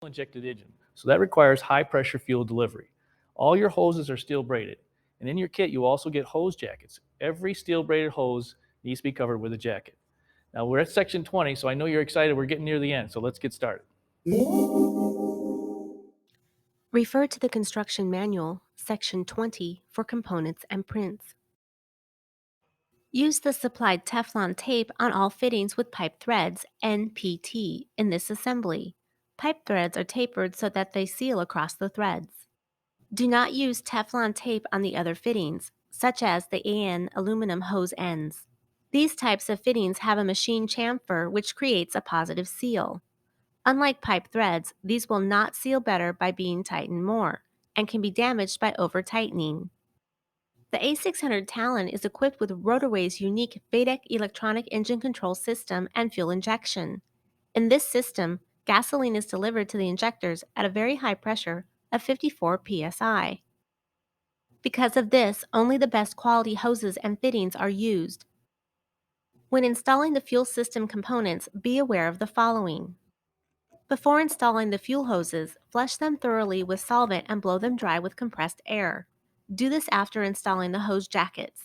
injected engine, so that requires high pressure fuel delivery. All your hoses are steel braided, and in your kit you also get hose jackets. Every steel braided hose needs to be covered with a jacket. Now we're at section 20, so I know you're excited. We're getting near the end, so let's get started. Refer to the construction manual, section 20, for components and prints. Use the supplied Teflon tape on all fittings with pipe threads, NPT, in this assembly. Pipe threads are tapered so that they seal across the threads. Do not use Teflon tape on the other fittings, such as the AN aluminum hose ends. These types of fittings have a machine chamfer which creates a positive seal. Unlike pipe threads, these will not seal better by being tightened more, and can be damaged by over-tightening. The A600 Talon is equipped with Rotorway's unique VADEC electronic engine control system and fuel injection. In this system, gasoline is delivered to the injectors at a very high pressure of 54 psi. Because of this, only the best quality hoses and fittings are used. When installing the fuel system components, be aware of the following. Before installing the fuel hoses, flush them thoroughly with solvent and blow them dry with compressed air. Do this after installing the hose jackets.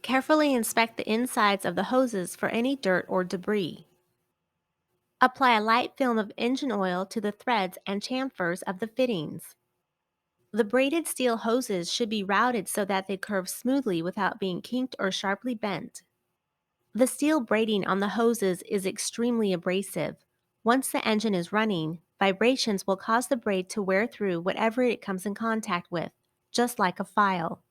Carefully inspect the insides of the hoses for any dirt or debris. Apply a light film of engine oil to the threads and chamfers of the fittings. The braided steel hoses should be routed so that they curve smoothly without being kinked or sharply bent. The steel braiding on the hoses is extremely abrasive. Once the engine is running, vibrations will cause the braid to wear through whatever it comes in contact with, just like a file.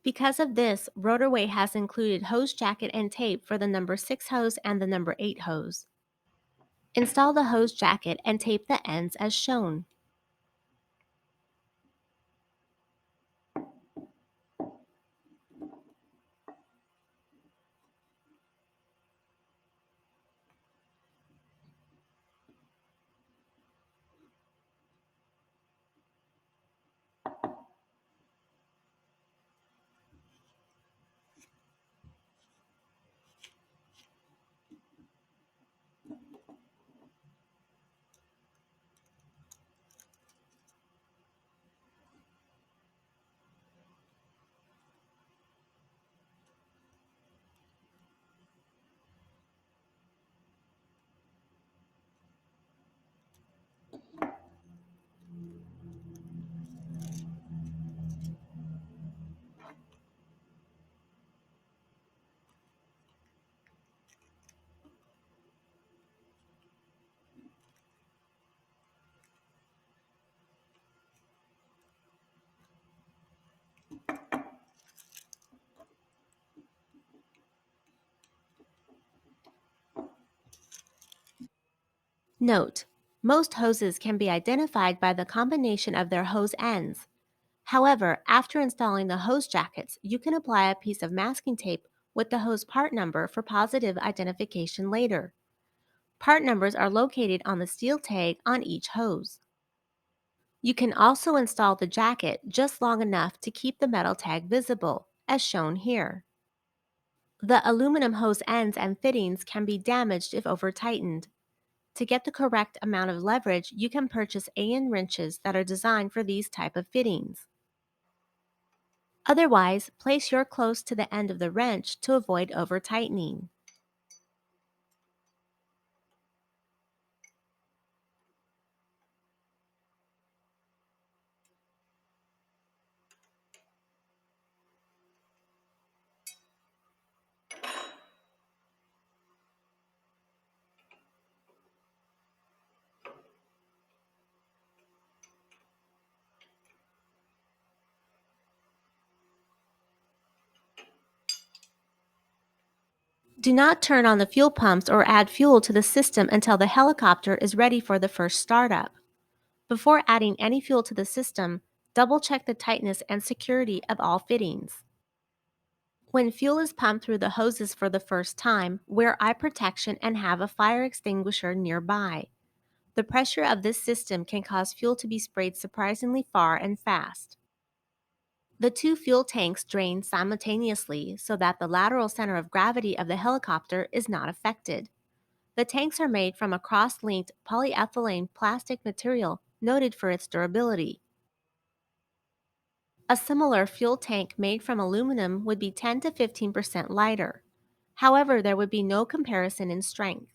Because of this, Rotorway has included hose jacket and tape for the number 6 hose and the number 8 hose. Install the hose jacket and tape the ends as shown. Note: most hoses can be identified by the combination of their hose ends. However, after installing the hose jackets, you can apply a piece of masking tape with the hose part number for positive identification later. Part numbers are located on the steel tag on each hose. You can also install the jacket just long enough to keep the metal tag visible, as shown here. The aluminum hose ends and fittings can be damaged if over-tightened. To get the correct amount of leverage, you can purchase AN wrenches that are designed for these type of fittings. Otherwise, place your close to the end of the wrench to avoid over-tightening. Do not turn on the fuel pumps or add fuel to the system until the helicopter is ready for the first startup. Before adding any fuel to the system, Double check the tightness and security of all fittings. When fuel is pumped through the hoses for the first time, wear eye protection and have a fire extinguisher nearby. The pressure of this system can cause fuel to be sprayed surprisingly far and fast. The two fuel tanks drain simultaneously so that the lateral center of gravity of the helicopter is not affected. The tanks are made from a cross-linked polyethylene plastic material noted for its durability. A similar fuel tank made from aluminum would be 10 to 15% lighter. However, there would be no comparison in strength.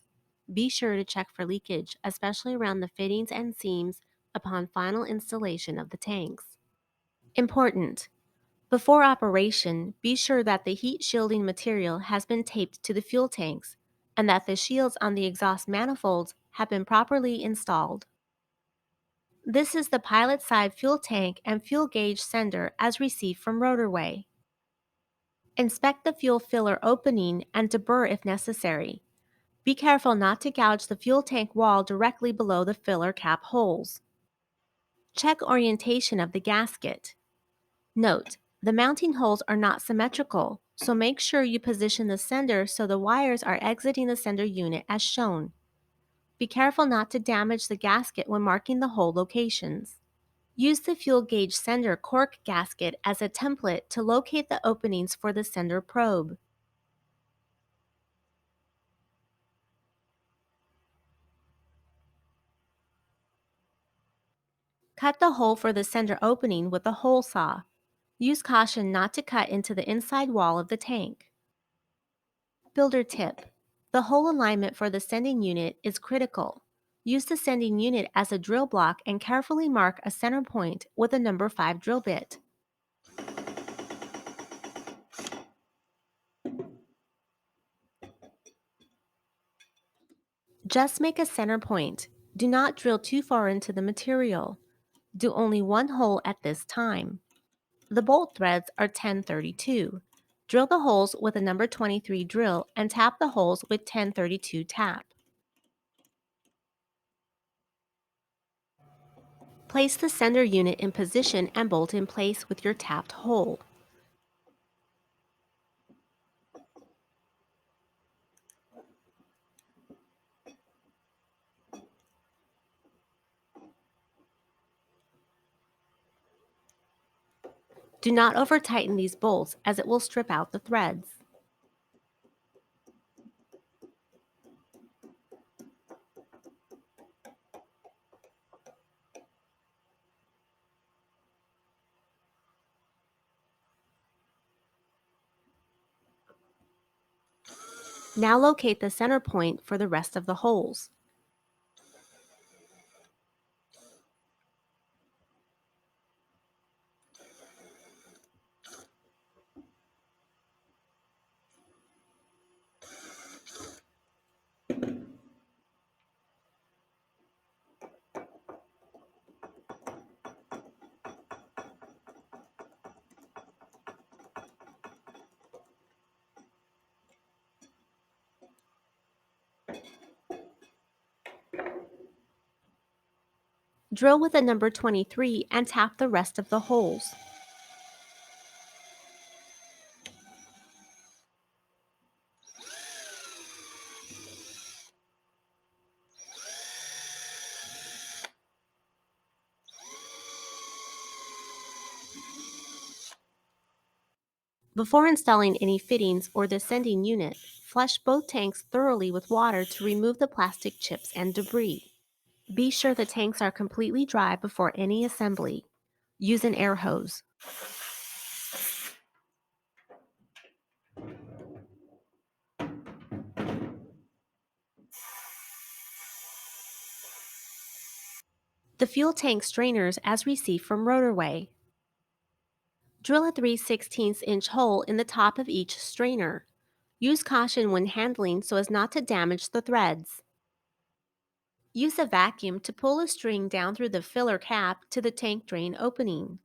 Be sure to check for leakage, especially around the fittings and seams upon final installation of the tanks. Important: before operation, be sure that the heat shielding material has been taped to the fuel tanks and that the shields on the exhaust manifolds have been properly installed. This is the pilot side fuel tank and fuel gauge sender as received from Rotorway. Inspect the fuel filler opening and deburr if necessary. Be careful not to gouge the fuel tank wall directly below the filler cap holes. Check orientation of the gasket. Note: the mounting holes are not symmetrical, so make sure you position the sender so the wires are exiting the sender unit as shown. Be careful not to damage the gasket when marking the hole locations. Use the fuel gauge sender cork gasket as a template to locate the openings for the sender probe. Cut the hole for the sender opening with a hole saw. Use caution not to cut into the inside wall of the tank. Builder tip: the hole alignment for the sending unit is critical. Use the sending unit as a drill block and carefully mark a center point with a number 5 drill bit. Just make a center point. Do not drill too far into the material. Do only one hole at this time. The bolt threads are 1032. Drill the holes with a number 23 drill and tap the holes with 1032 tap. Place the sender unit in position and bolt in place with your tapped hole. Do not over-tighten these bolts as it will strip out the threads. Now locate the center point for the rest of the holes. Drill with a number 23 and tap the rest of the holes. Before installing any fittings or the sending unit, flush both tanks thoroughly with water to remove the plastic chips and debris. Be sure the tanks are completely dry before any assembly. Use an air hose. The fuel tank strainers as received from Rotorway. Drill a 3/16" hole in the top of each strainer. Use caution when handling so as not to damage the threads. Use a vacuum to pull a string down through the filler cap to the tank drain opening.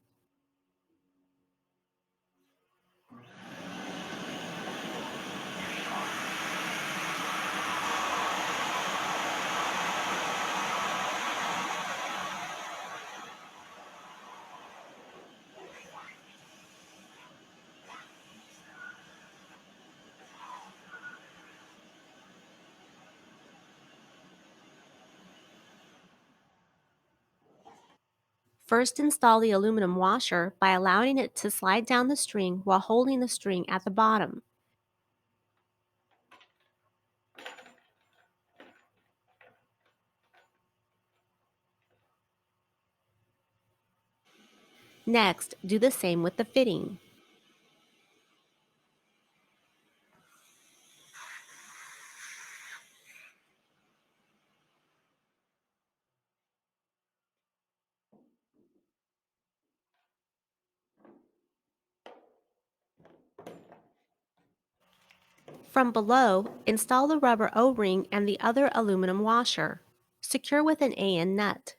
First, install the aluminum washer by allowing it to slide down the string while holding the string at the bottom. Next, do the same with the fitting. From below, install the rubber O-ring and the other aluminum washer. Secure with an AN nut.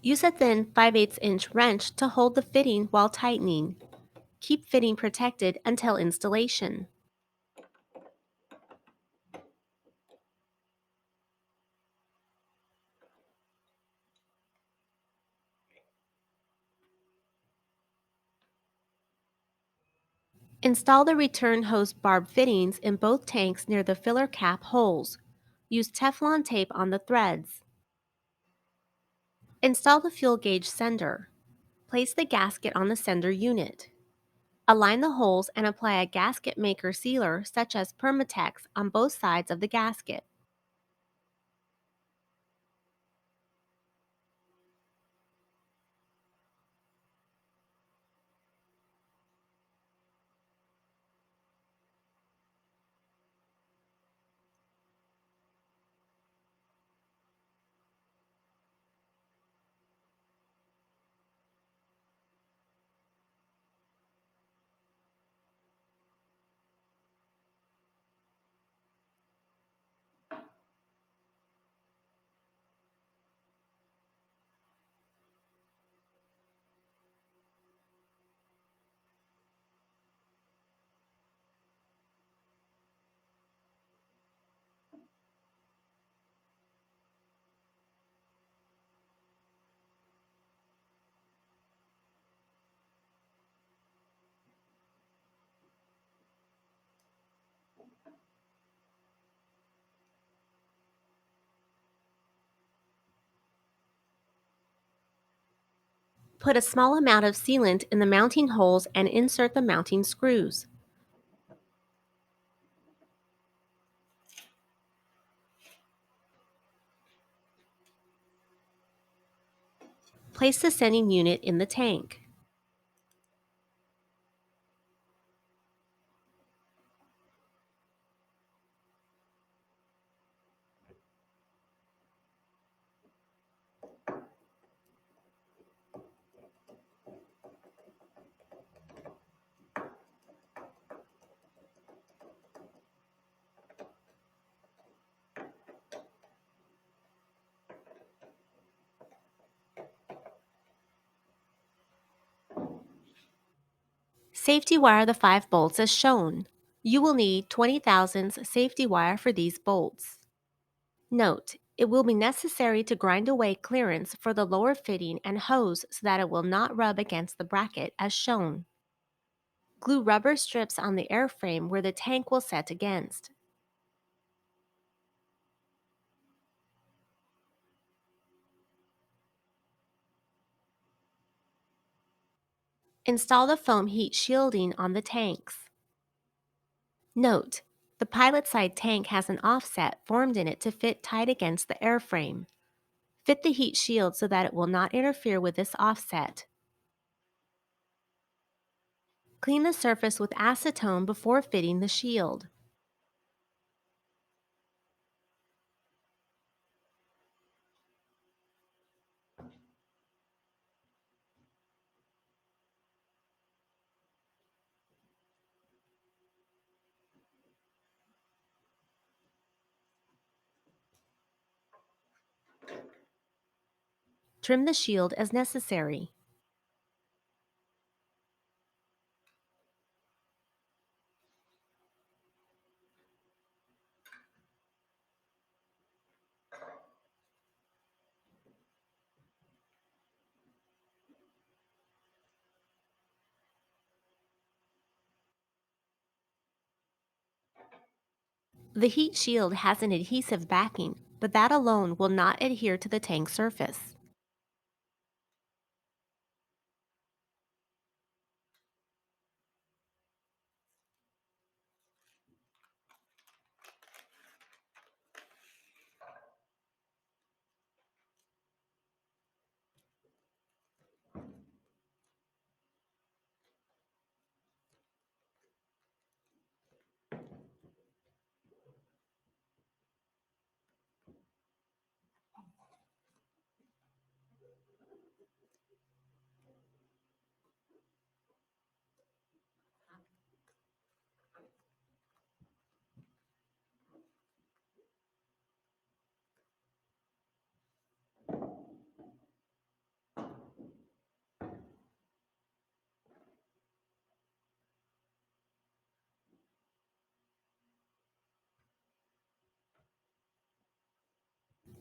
Use a thin 5/8 inch wrench to hold the fitting while tightening. Keep fitting protected until installation. Install the return hose barb fittings in both tanks near the filler cap holes. Use Teflon tape on the threads. Install the fuel gauge sender. Place the gasket on the sender unit. Align the holes and apply a gasket maker sealer such as Permatex on both sides of the gasket. Put a small amount of sealant in the mounting holes and insert the mounting screws. Place the sending unit in the tank. Safety wire the 5 bolts as shown. You will need 20 thousandths safety wire for these bolts. Note, it will be necessary to grind away clearance for the lower fitting and hose so that it will not rub against the bracket as shown. Glue rubber strips on the airframe where the tank will set against. Install the foam heat shielding on the tanks. Note: the pilot side tank has an offset formed in it to fit tight against the airframe. Fit the heat shield so that it will not interfere with this offset. Clean the surface with acetone before fitting the shield. Trim the shield as necessary. The heat shield has an adhesive backing, but that alone will not adhere to the tank surface.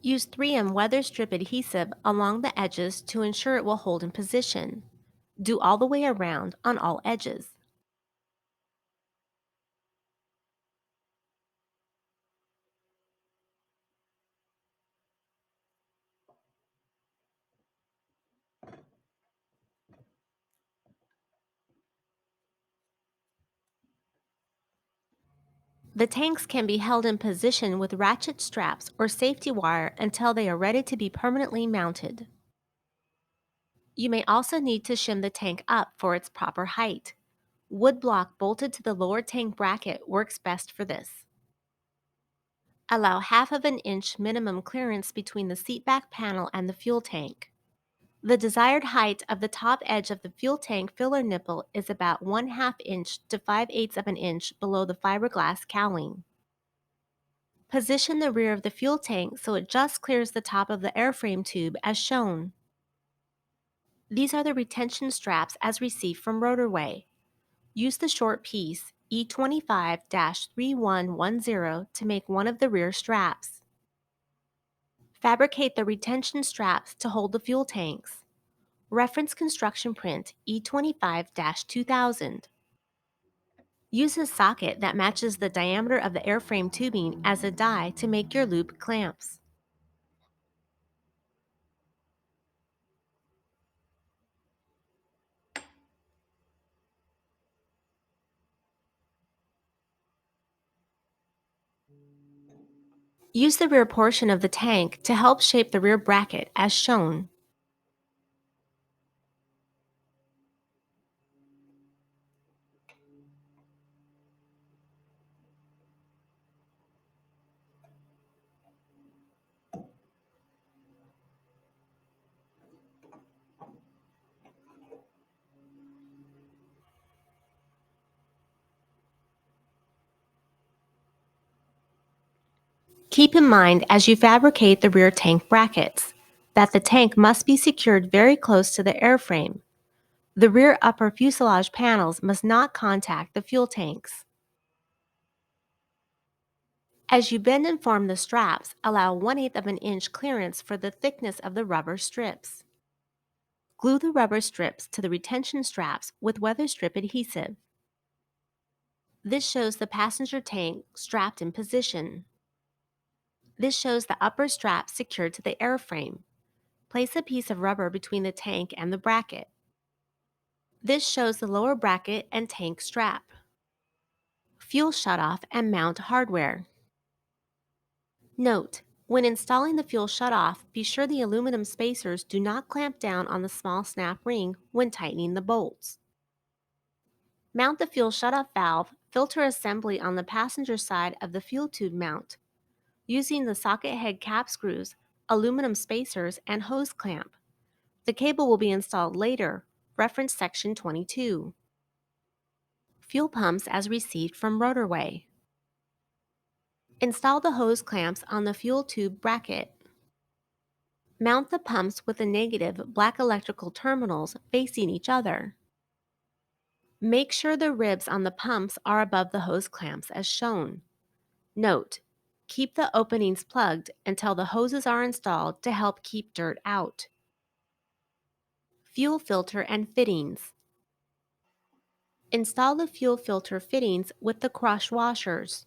Use 3M weather strip adhesive along the edges to ensure it will hold in position. Do all the way around on all edges. The tanks can be held in position with ratchet straps or safety wire until they are ready to be permanently mounted. You may also need to shim the tank up for its proper height. Wood block bolted to the lower tank bracket works best for this. Allow 1/2 of an inch minimum clearance between the seatback panel and the fuel tank. The desired height of the top edge of the fuel tank filler nipple is about 1/2 inch to 5/8 of an inch below the fiberglass cowling. Position the rear of the fuel tank so it just clears the top of the airframe tube as shown. These are the retention straps as received from Rotorway. Use the short piece E25-3110 to make one of the rear straps. Fabricate the retention straps to hold the fuel tanks. Reference construction print E25-2000. Use a socket that matches the diameter of the airframe tubing as a die to make your loop clamps. Use the rear portion of the tank to help shape the rear bracket as shown. Keep in mind as you fabricate the rear tank brackets that the tank must be secured very close to the airframe. The rear upper fuselage panels must not contact the fuel tanks. As you bend and form the straps, allow 1/8 of an inch clearance for the thickness of the rubber strips. Glue the rubber strips to the retention straps with weather strip adhesive. This shows the passenger tank strapped in position. This shows the upper strap secured to the airframe. Place a piece of rubber between the tank and the bracket. This shows the lower bracket and tank strap. Fuel shutoff and mount hardware. Note: when installing the fuel shutoff, be sure the aluminum spacers do not clamp down on the small snap ring when tightening the bolts. Mount the fuel shutoff valve filter assembly on the passenger side of the fuel tube mount, using the socket head cap screws, aluminum spacers, and hose clamp. The cable will be installed later, reference section 22. Fuel pumps as received from Rotorway. Install the hose clamps on the fuel tube bracket. Mount the pumps with the negative black electrical terminals facing each other. Make sure the ribs on the pumps are above the hose clamps as shown. Note: keep the openings plugged until the hoses are installed to help keep dirt out. Fuel filter and fittings. Install the fuel filter fittings with the cross washers.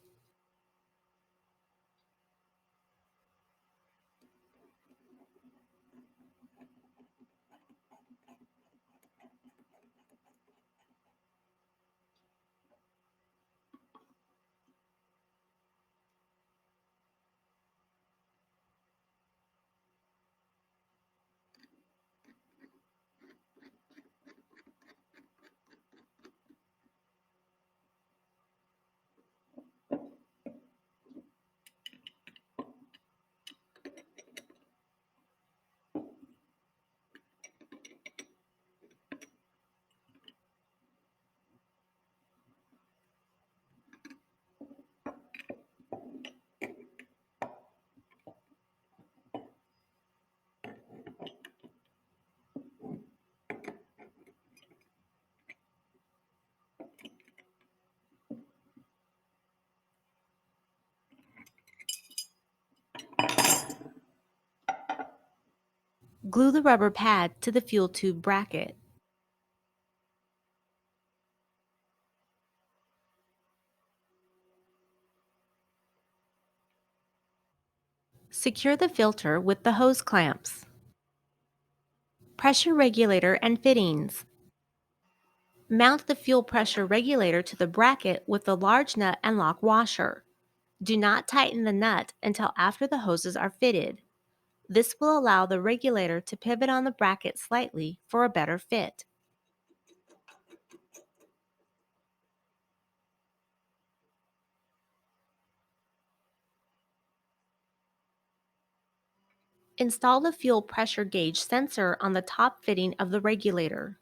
Glue the rubber pad to the fuel tube bracket. Secure the filter with the hose clamps. Pressure regulator and fittings. Mount the fuel pressure regulator to the bracket with the large nut and lock washer. Do not tighten the nut until after the hoses are fitted. This will allow the regulator to pivot on the bracket slightly for a better fit. Install the fuel pressure gauge sensor on the top fitting of the regulator.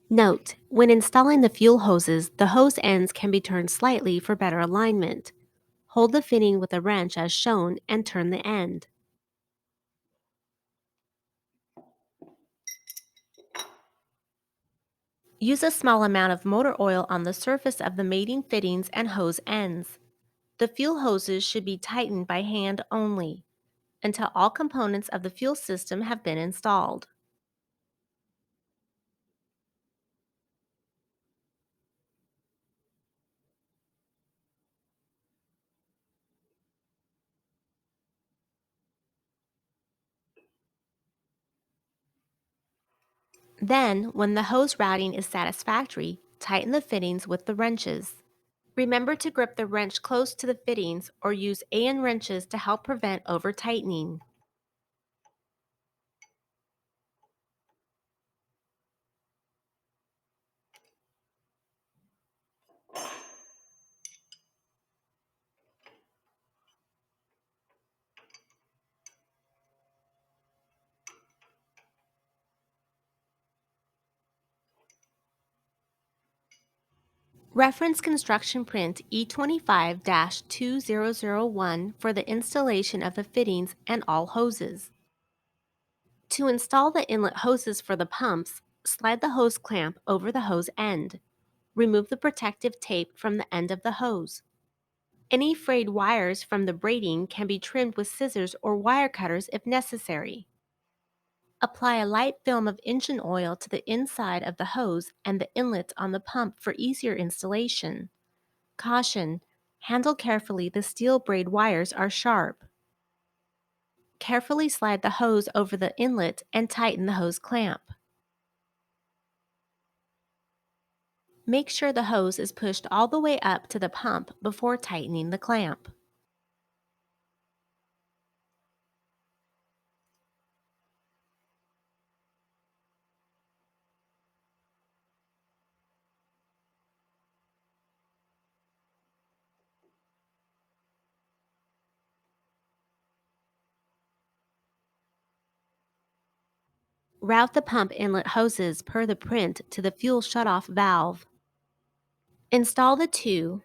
Note: when installing the fuel hoses, the hose ends can be turned slightly for better alignment. Hold the fitting with a wrench as shown and turn the end. Use a small amount of motor oil on the surface of the mating fittings and hose ends. The fuel hoses should be tightened by hand only until all components of the fuel system have been installed. Then, when the hose routing is satisfactory, tighten the fittings with the wrenches. Remember to grip the wrench close to the fittings or use Allen wrenches to help prevent over-tightening. Reference construction print E25-2001 for the installation of the fittings and all hoses. To install the inlet hoses for the pumps, slide the hose clamp over the hose end. Remove the protective tape from the end of the hose. Any frayed wires from the braiding can be trimmed with scissors or wire cutters if necessary. Apply a light film of engine oil to the inside of the hose and the inlets on the pump for easier installation. Caution: handle carefully, the steel braid wires are sharp. Carefully slide the hose over the inlet and tighten the hose clamp. Make sure the hose is pushed all the way up to the pump before tightening the clamp. Route the pump inlet hoses per the print to the fuel shutoff valve. Install the two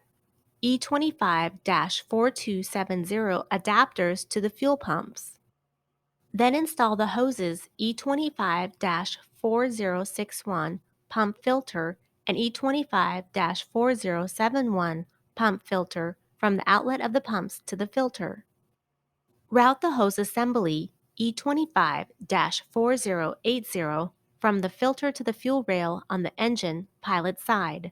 E25-4270 adapters to the fuel pumps. Then install the hoses E25-4061 pump filter and E25-4071 pump filter from the outlet of the pumps to the filter. Route the hose assembly E25-4080 from the filter to the fuel rail on the engine pilot side.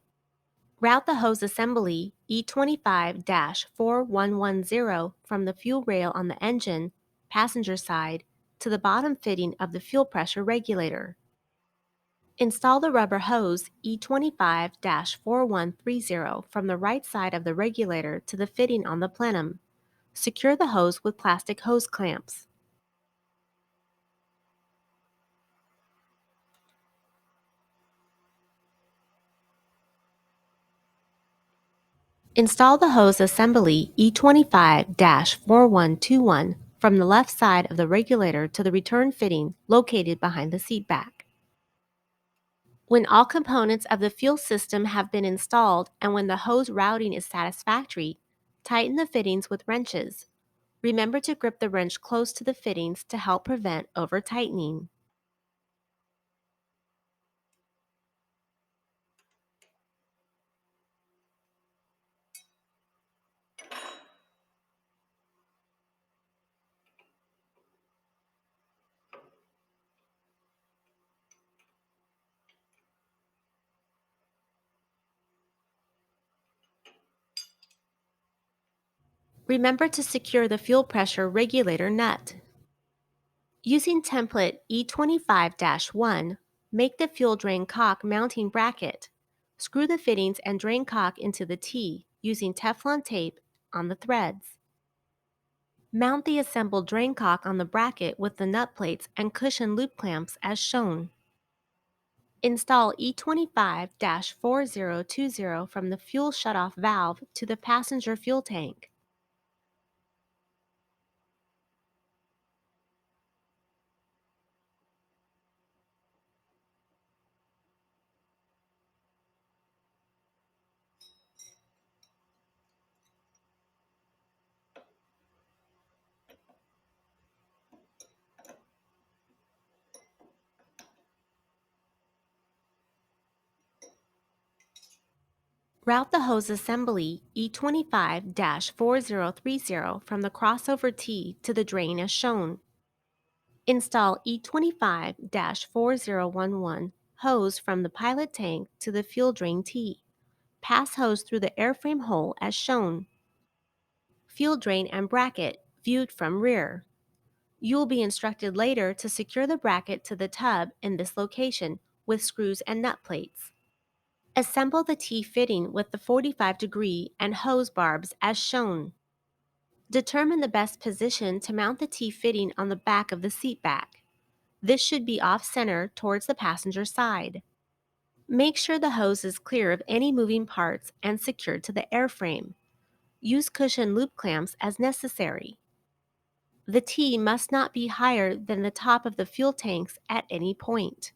Route the hose assembly E25-4110 from the fuel rail on the engine passenger side to the bottom fitting of the fuel pressure regulator. Install the rubber hose E25-4130 from the right side of the regulator to the fitting on the plenum. Secure the hose with plastic hose clamps. Install the hose assembly E25-4121 from the left side of the regulator to the return fitting located behind the seat back. When all components of the fuel system have been installed and when the hose routing is satisfactory, tighten the fittings with wrenches. Remember to grip the wrench close to the fittings to help prevent over-tightening. Remember to secure the fuel pressure regulator nut. Using template E25-1, make the fuel drain cock mounting bracket. Screw the fittings and drain cock into the T using Teflon tape on the threads. Mount the assembled drain cock on the bracket with the nut plates and cushion loop clamps as shown. Install E25-4020 from the fuel shutoff valve to the passenger fuel tank. Route the hose assembly E25-4030 from the crossover T to the drain as shown. Install E25-4011 hose from the pilot tank to the fuel drain T. Pass hose through the airframe hole as shown. Fuel drain and bracket viewed from rear. You will be instructed later to secure the bracket to the tub in this location with screws and nut plates. Assemble the T fitting with the 45-degree and hose barbs as shown. Determine the best position to mount the T fitting on the back of the seat back. This should be off-center towards the passenger side. Make sure the hose is clear of any moving parts and secured to the airframe. Use cushion loop clamps as necessary. The T must not be higher than the top of the fuel tanks at any point.